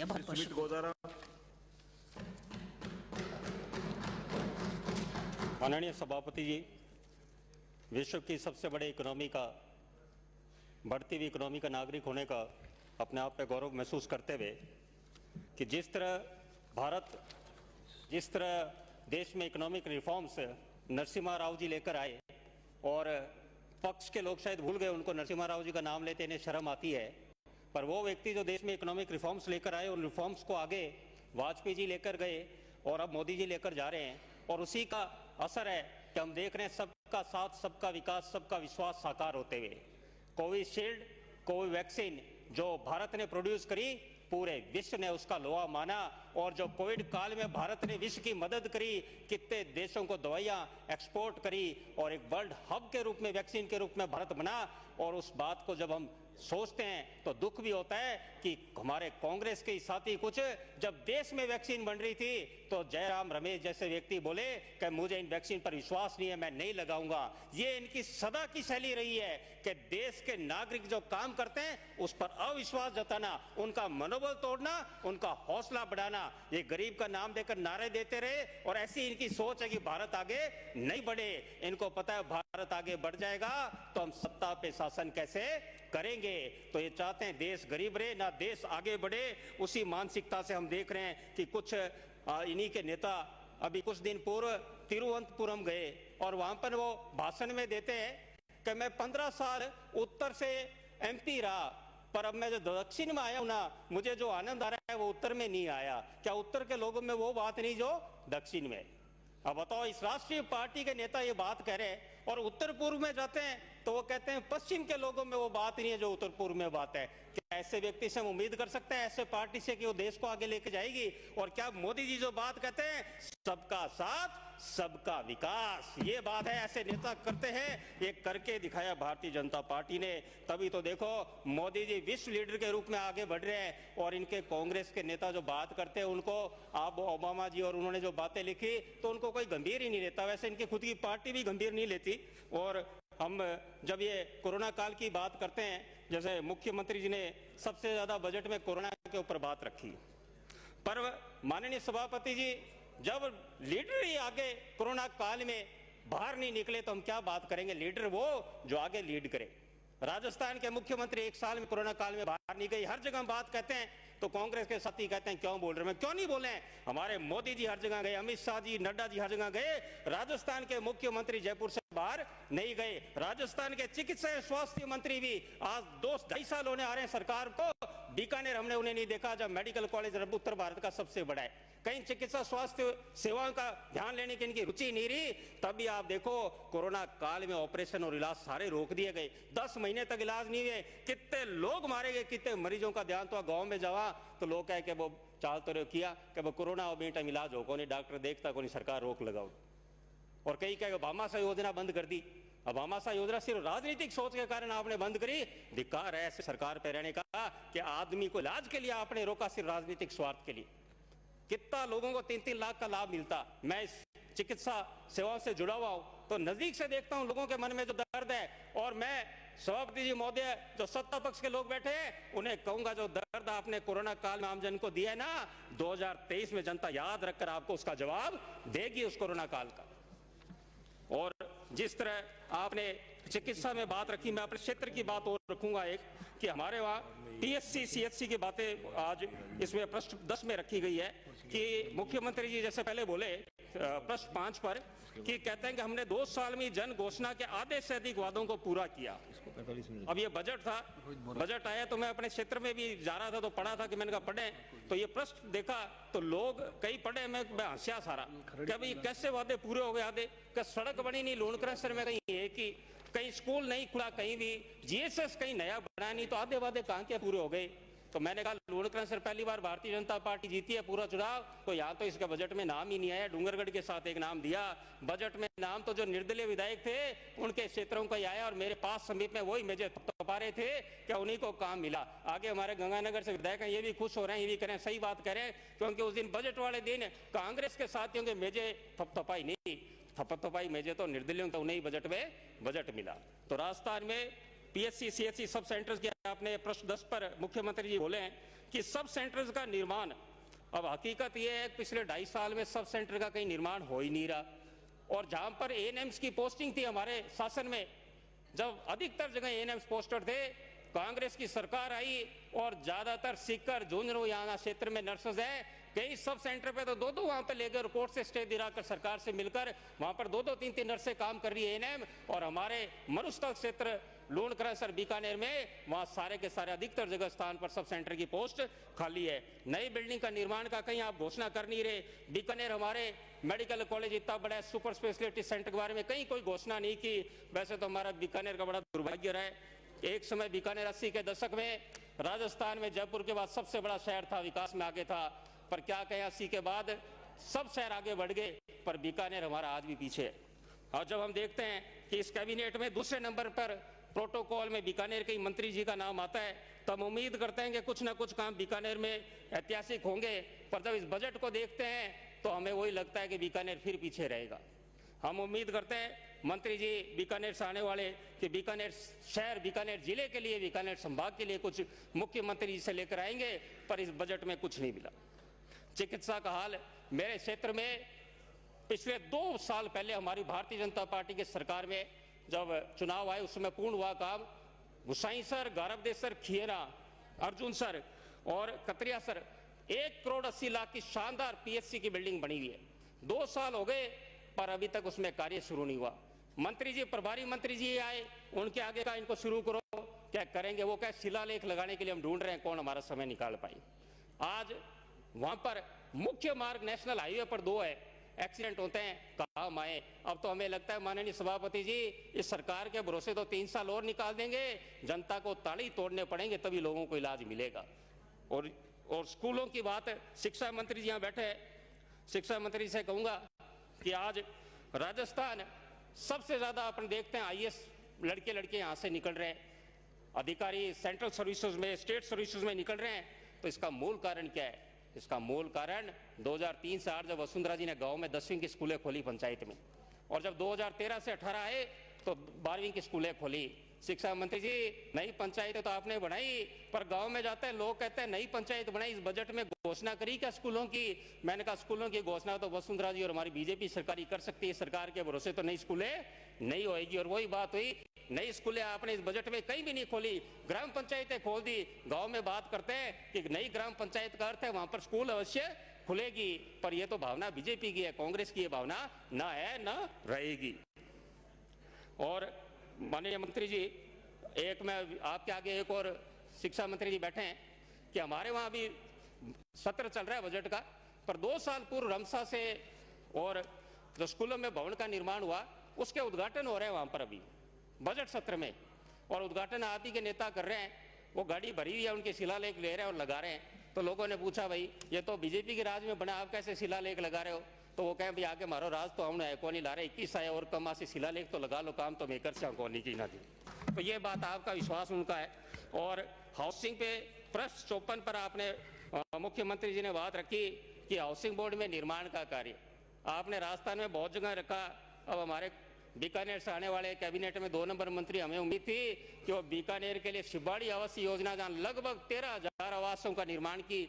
बहुत बहुत सुमित गोदारा। माननीय सभापति जी, विश्व की सबसे बड़े इकोनॉमी का, बढ़ती हुई इकोनॉमी का नागरिक होने का अपने आप पे गौरव महसूस करते हुए कि जिस तरह देश में इकोनॉमिक रिफॉर्म्स नरसिम्हा राव जी लेकर आए, और पक्ष के लोग शायद भूल गए उनको, नरसिम्हा राव जी का नाम लेते इन्हें शर्म आती है, पर वो व्यक्ति जो देश में इकोनॉमिक रिफॉर्म्स लेकर आए, उन रिफॉर्म्स को आगे वाजपेयी जी लेकर गए और अब मोदी जी लेकर जा रहे हैं, और उसी का असर है कि हम देख रहे हैं सबका साथ, सबका विकास, सबका विश्वास साकार होते हुए। कोविशील्ड, कोविड वैक्सीन जो भारत ने प्रोड्यूस करी, पूरे विश्व ने उसका लोहा माना, और जो कोविड काल में भारत ने विश्व की मदद करी, कितने देशों को दवाइयां एक्सपोर्ट करी, और एक वर्ल्ड हब के रूप में, वैक्सीन के रूप में भारत बना। और उस बात को जब हम सोचते हैं तो दुख भी होता है कि हमारे कांग्रेस के साथी कुछ, जब देश में वैक्सीन बन रही थी तो जयराम रमेश जैसे व्यक्ति बोले कि मुझे इन वैक्सीन पर विश्वास नहीं है, मैं नहीं लगाऊंगा। ये इनकी सदा की शैली रही है कि देश के नागरिक जो काम करते हैं उस पर अविश्वास जताना, उनका मनोबल तोड़ना, उनका हौसला बढ़ाना। ये गरीब का नाम देकर नारे देते रहे, और ऐसी इनकी सोच है कि भारत आगे नहीं बढ़े। इनको पता है भारत आगे बढ़ जाएगा तो हम सत्ता पे शासन कैसे करेंगे। तो ये चाहते हैं देश गरीब रहे, ना देश आगे बढ़े। उसी मानसिकता से हम देख रहे हैं कि कुछ इन्हीं के नेता अभी कुछ दिन पूर्व तिरुवनंतपुरम गए, और वहां पर वो भाषण में देते हैं कि मैं 15 साल उत्तर से एमपी रहा, पर अब मैं जो दक्षिण में आया हूं ना, मुझे जो आनंद आ रहा है वो उत्तर में नहीं आया। क्या उत्तर के लोगों में वो बात नहीं जो दक्षिण में? अब बताओ, इस राष्ट्रीय पार्टी के नेता ये बात कह रहे हैं, और उत्तर पूर्व में जाते हैं तो वो कहते हैं पश्चिम के लोगों में वो बात नहीं है जो उत्तर पूर्व में बात है। क्या ऐसे व्यक्ति से हम उम्मीद कर सकते हैं, ऐसे पार्टी से, कि वो देश को आगे लेके जाएगी? और क्या मोदी जी जो बात कहते हैं सबका साथ, सबका विकास, ये बात है, ऐसे नेता करते हैं, ये करके दिखाया भारतीय जनता पार्टी ने। तभी तो देखो मोदी जी विश्व लीडर के रूप में आगे बढ़ रहे हैं, और इनके कांग्रेस के नेता जो बात करते हैं उनको आप ओबामा जी और उन्होंने जो बातें लिखी तो उनको कोई गंभीर ही नहीं लेता। वैसे इनकी खुद की पार्टी भी गंभीर नहीं लेती। और हम जब ये कोरोना काल की बात करते हैं, जैसे मुख्यमंत्री जी ने सबसे ज्यादा बजट में कोरोना के ऊपर बात रखी, पर माननीय सभापति जी जब लीडर ही आगे कोरोना काल में बाहर नहीं निकले तो हम क्या बात करेंगे? लीडर वो जो आगे लीड करे। राजस्थान के मुख्यमंत्री 1 साल में कोरोना काल में बाहर नहीं गई। हर जगह बात कहते हैं तो कांग्रेस के साथी कहते हैं क्यों बोल रहे हैं? क्यों नहीं बोले? हमारे मोदी जी हर जगह गए, अमित शाह जी, नड्डा जी हर जगह गए। राजस्थान के मुख्यमंत्री जयपुर से बाहर नहीं गए। राजस्थान के चिकित्सा एवं स्वास्थ्य मंत्री भी आज 2-2.5 साल होने आ रहे हैं सरकार को, बीकानेर हमने उन्हें नहीं देखा, जब मेडिकल कॉलेज उत्तर भारत का सबसे बड़ा है। कहीं चिकित्सा स्वास्थ्य सेवाओं का ध्यान लेने की इनकी रुचि नहीं रही। तभी आप देखो कोरोना काल में ऑपरेशन और इलाज सारे रोक दिए गए, 10 महीने तक इलाज नहीं हुए। कितने लोग मारे गए, कितने मरीजों का ध्यान तो गांव में जावा तो लोग कहे कि वो चाल तो किया कि वो कोरोना और बेटा इलाज हो, कोई डॉक्टर देखता, कोई सरकार रोक लगाओ। और कई कहे भामाशाह योजना बंद कर दी। अब भामाशाह योजना सिर्फ राजनीतिक सोच के कारण आपने बंद करी। धिक्कार है ऐसे सरकार पे रहने का कि आदमी को इलाज के लिए आपने रोका सिर्फ राजनीतिक स्वार्थ के लिए। कितना लोगों को 3-3 लाख का लाभ मिलता। मैं इस चिकित्सा सेवाओं से जुड़ा हुआ हूं तो नजदीक से देखता हूं लोगों के मन में जो दर्द है। और मैं सभापति जी महोदय, जो सत्ता पक्ष के लोग बैठे हैं उन्हें कहूंगा, जो दर्द आपने कोरोना काल में आमजन को दिया है ना, 2023 में जनता याद रखकर आपको उसका जवाब देगी, उस कोरोना काल का। और जिस तरह आपने चिकित्सा में बात रखी, मैं अपने क्षेत्र की बात और रखूंगा एक, कि हमारे वहाँ पीएचसी सीएचसी की बातें आज इसमें प्रश्न 10 में रखी गई है कि मुख्यमंत्री जी जैसे पहले बोले प्रश्न 5 पर, कि कहते हैं कि हमने 2 साल में जन घोषणा के आधे से अधिक वादों को पूरा किया। अब ये बजट था, बजट आया तो मैं अपने क्षेत्र में भी जा रहा था तो पढ़ा था, कि मैंने कहा पढ़े तो ये प्रश्न देखा तो लोग कई पढ़े, मैं हंसिया सारा कि भाई कैसे वादे पूरे हो गए आधे? कि सड़क बनी नहीं लूण क्रशर में, कहीं एक ही, कहीं स्कूल नहीं खुला, कहीं भी जीएसएस कहीं नया बना नहीं, तो आधे वादे कहां के पूरे हो गए? तो मैंने कहा लूण क्रशर पहली बार भारतीय जनता पार्टी जीती है पूरा चुनाव, तो यहाँ तो इसका बजट में नाम ही नहीं आया। डूंगरगढ़ के साथ एक नाम दिया बजट में, नाम तो जो निर्दलीय विधायक थे उनके क्षेत्रों का ही आया, और मेरे पास समीप में वही मेजे थपथपा रहे थे क्या उन्हीं को काम मिला। आगे हमारे गंगानगर से विधायक हैं, ये भी खुश हो रहे हैं, ये भी करें, सही बात करें, क्योंकि उस दिन बजट वाले दिन कांग्रेस के साथियों के मेजे थपथपाई नहीं, थपथपाई मेजे तो निर्दलीयों को उन्हें बजट में बजट मिला। तो राजस्थान में पीएचसी सीएचसी सब सेंटर्स के आपने प्रश्न 10 पर मुख्यमंत्री जी बोले हैं कि सब सेंटर्स का निर्माण, अब हकीकत यह है पिछले 2.5 साल में सब सेंटर का कहीं निर्माण हो ही नहीं रहा। और जहां पर एएनएम्स की पोस्टिंग थी हमारे शासन में, जब अधिकतर जगह एएनएम्स पोस्टर थे, कांग्रेस की सरकार आई और ज्यादातर सीकर झुंझुनू यहाँ क्षेत्र में नर्सेज है, कई सब सेंटर पे तो दो वहां पे लेकर कोर्ट से स्टे दिलाकर सरकार से मिलकर वहां पर 2-3 नर्सें काम कर रही है एएनएम। और हमारे मरुस्थल क्षेत्र लूणकरण सर बीकानेर में वहां सारे के सारे अधिकतर जगह स्थान पर सब सेंटर की पोस्ट खाली है। नई बिल्डिंग का निर्माण का कहीं आप घोषणा कर नहीं रहे। बीकानेर हमारे मेडिकल कॉलेज इतना बड़ा है, सुपर स्पेशलिटी सेंटर के बारे में कहीं कोई घोषणा नहीं की। वैसे तो हमारा बीकानेर का बड़ा दुर्भाग्य रहा है, एक समय बीकानेर 80 के दशक में राजस्थान में जयपुर के बाद सबसे बड़ा शहर था, विकास में आगे था। पर क्या कहें, 80 के बाद सब शहर आगे बढ़ गए पर बीकानेर हमारा आज भी पीछे है। और जब हम देखते हैं कि इस कैबिनेट में दूसरे नंबर पर प्रोटोकॉल में बीकानेर के मंत्री जी का नाम आता है, तो हम उम्मीद करते हैं कि कुछ ना कुछ काम बीकानेर में ऐतिहासिक होंगे। पर जब इस बजट को देखते हैं तो हमें वही लगता है कि बीकानेर फिर पीछे रहेगा। हम उम्मीद करते हैं मंत्री जी बीकानेर से आने वाले कि बीकानेर शहर, बीकानेर जिले के लिए, बीकानेर संभाग के लिए कुछ मुख्यमंत्री जी से लेकर आएंगे, पर इस बजट में कुछ नहीं मिला। चिकित्सा का हाल मेरे क्षेत्र में पिछले 2 साल पहले हमारी भारतीय जनता पार्टी की सरकार में जब चुनाव आए उस समय पूर्ण हुआ काम। गुसाई सर, गारवदेव सर, खियरा, अर्जुन सर और कतरिया सर 1 करोड़ 80 लाख की शानदार पीएचसी की बिल्डिंग बनी हुई है। 2 साल हो गए पर अभी तक उसमें कार्य शुरू नहीं हुआ। मंत्री जी, प्रभारी मंत्री जी आए, उनके आगे का इनको शुरू करो, क्या करेंगे? वो क्या शिलालेख लगाने के लिए हम ढूंढ रहे हैं, कौन हमारा समय निकाल पाए। आज वहां पर मुख्य मार्ग नेशनल हाईवे पर 2 है, एक्सीडेंट होते हैं, काम आए। अब तो हमें लगता है माननीय सभापति जी, इस सरकार के भरोसे तो 3 साल और निकाल देंगे, जनता को ताली तोड़ने पड़ेंगे तभी लोगों को इलाज मिलेगा। और स्कूलों की बात, शिक्षा मंत्री जी यहाँ बैठे हैं, शिक्षा मंत्री से कहूंगा कि आज राजस्थान सबसे ज्यादा अपन देखते हैं आईएएस लड़के लड़के यहाँ से निकल रहे हैं, अधिकारी सेंट्रल सर्विसेज में, स्टेट सर्विसेज में निकल रहे हैं। तो इसका मूल कारण क्या है? इसका मूल कारण 2003 से 8 जब वसुंधरा जी ने गांव में 10वीं की स्कूलें खोली पंचायत में, और जब 2013 से 18 आए तो 12वीं की स्कूलें खोली। शिक्षा मंत्री जी, नई पंचायतें तो आपने बनाई, पर गांव में जाते हैं लोग कहते हैं नई पंचायत बनाई, इस बजट में घोषणा करी क्या स्कूलों की? मैंने कहा स्कूलों की घोषणा तो वसुंधरा जी और हमारी बीजेपी सरकार ही कर सकती है, सरकार के भरोसे तो नई स्कूलें नहीं होएगी। और वही बात हुई, नई स्कूलें आपने इस बजट में कहीं भी नहीं खोली, ग्राम पंचायतें खोल दी। गांव में बात करते हैं कि नई ग्राम पंचायत का अर्थ है वहां पर स्कूल अवश्य खुलेगी, पर यह तो भावना बीजेपी की है, कांग्रेस की यह भावना ना है ना रहेगी। और माननीय मंत्री जी, एक मैं आपके आगे एक और शिक्षा मंत्री जी बैठे हैं कि हमारे वहां भी सत्र चल रहा है बजट का, पर 2 साल पूर्व रमसा से और जो स्कूलों में भवन का निर्माण हुआ उसके उद्घाटन हो रहे हैं वहां पर अभी बजट सत्र में, और उद्घाटन आप ही के नेता कर रहे हैं। वो गाड़ी भरी हुई है, उनके शिलालेख ले रहे हैं और लगा रहे हैं। तो लोगों ने पूछा, भाई ये तो बीजेपी के राज में बना, आप कैसे शिलालेख लगा रहे हो? तो वो कहें भाई आगे मारो राज तो हमने कौन ही ला रहे, 21 आए और कमा से शिलालेख तो लगा लो, काम तो मेकर से कौन की ना दी। तो ये बात आपका विश्वास उनका है। और हाउसिंग पे प्रश्न 54 पर आपने मुख्यमंत्री जी ने बात रखी कि हाउसिंग बोर्ड में निर्माण का कार्य आपने राजस्थान में बहुत जगह रखा। अब हमारे बीकानेर से आने वाले कैबिनेट में 2 नंबर मंत्री, हमें उम्मीद थी कि वो बीकानेर के लिए शिबाड़ी आवास योजना, जहां लगभग 13,000 आवासों का निर्माण की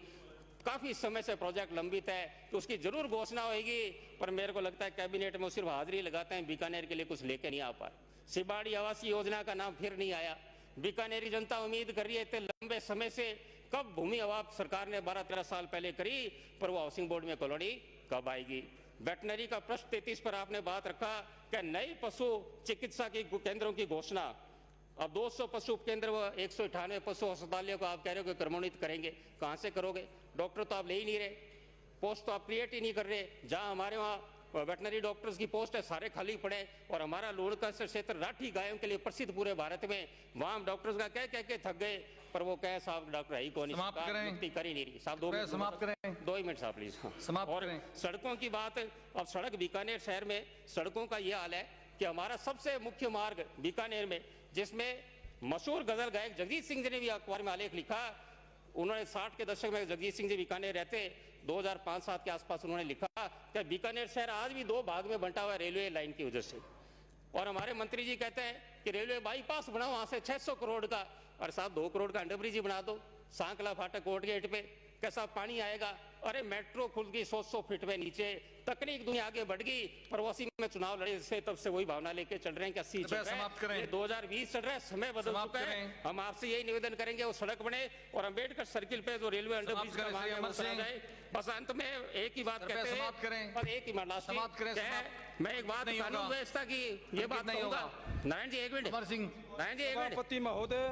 काफी समय से प्रोजेक्ट लंबित है, तो उसकी जरूर घोषणा होगी। पर मेरे को लगता है कैबिनेट में सिर्फ हाजिरी लगाते हैं, बीकानेर के लिए कुछ लेके नहीं आ पाए। शिबाड़ी आवास योजना का नाम फिर नहीं आया। बीकानेरी जनता उम्मीद कर रही है इतने लंबे समय से, कब भूमि आवास सरकार ने 12-13 साल पहले करी, पर वो हाउसिंग बोर्ड में कॉलोनी कब आएगी? वेटनरी का प्रश्न 33 पर आपने बात रखा कि नई पशु चिकित्सा की केंद्रों की घोषणा। अब 200 पशु केंद्र व 198 पशु अस्पतालों को आप कह रहे हो कि क्रमोन्वित करेंगे, कहां से करोगे? डॉक्टर तो आप ले ही नहीं रहे, पोस्ट तो आप क्रिएट ही नहीं कर रहे। जहां हमारे वहाँ वेटनरी डॉक्टर्स की पोस्ट है सारे खाली पड़े, और हमारा लूणकरण क्षेत्र राठी गायों के लिए प्रसिद्ध पूरे भारत में, वहां डॉक्टर्स का कह के थक गए, पर वो कहे साहब डॉक्टर है ही कौन, नियुक्ति कर ही नहीं रही। साहब 2 मिनट साहब प्लीज। और सड़कों की बात, अब सड़क बीकानेर शहर में सड़कों का ये हाल है कि हमारा सबसे मुख्य मार्ग बीकानेर में, जिसमें मशहूर गजल गायक जगजीत सिंह जी ने भी अखबार में आलेख लिखा, उन्होंने 60 के दशक में जगजीत सिंह जी बीकानेर रहते, 2005-7 के आसपास उन्होंने लिखा कि बीकानेर शहर आज भी 2 भाग में बंटा हुआ है रेलवे लाइन की वजह से। और हमारे मंत्री जी कहते हैं कि रेलवे बाईपास बनाओ वहां से 600 करोड़ का, और साहब 2 करोड़ का अंडरब्रिज ही बना दो, सांकला फाटक कोर्ट गेट पे कैसा पानी आएगा। अरे मेट्रो खुल गई 100 फीट में नीचे, तकनीक दुनिया आगे बढ़ गई, प्रवासी में चुनाव लड़े से तब से वही भावना लेके चल रहे हैं कि 80 चल रहा है, ये 2020 चल रहा है, समय बदल चुका है। हम आपसे यही निवेदन करेंगे वो सड़क बने और अंबेडकर सर्किल पे जो रेलवे अंडरब्रिज का मांग है वो करा जाए। बस अंत में एक ही बात कहते हैं, बस एक ही मैं एक बात कानून व्यवस्था की ये बात कहूंगा। नारायण जी एक मिनट, नारायण जी एक मिनट। सभापति महोदय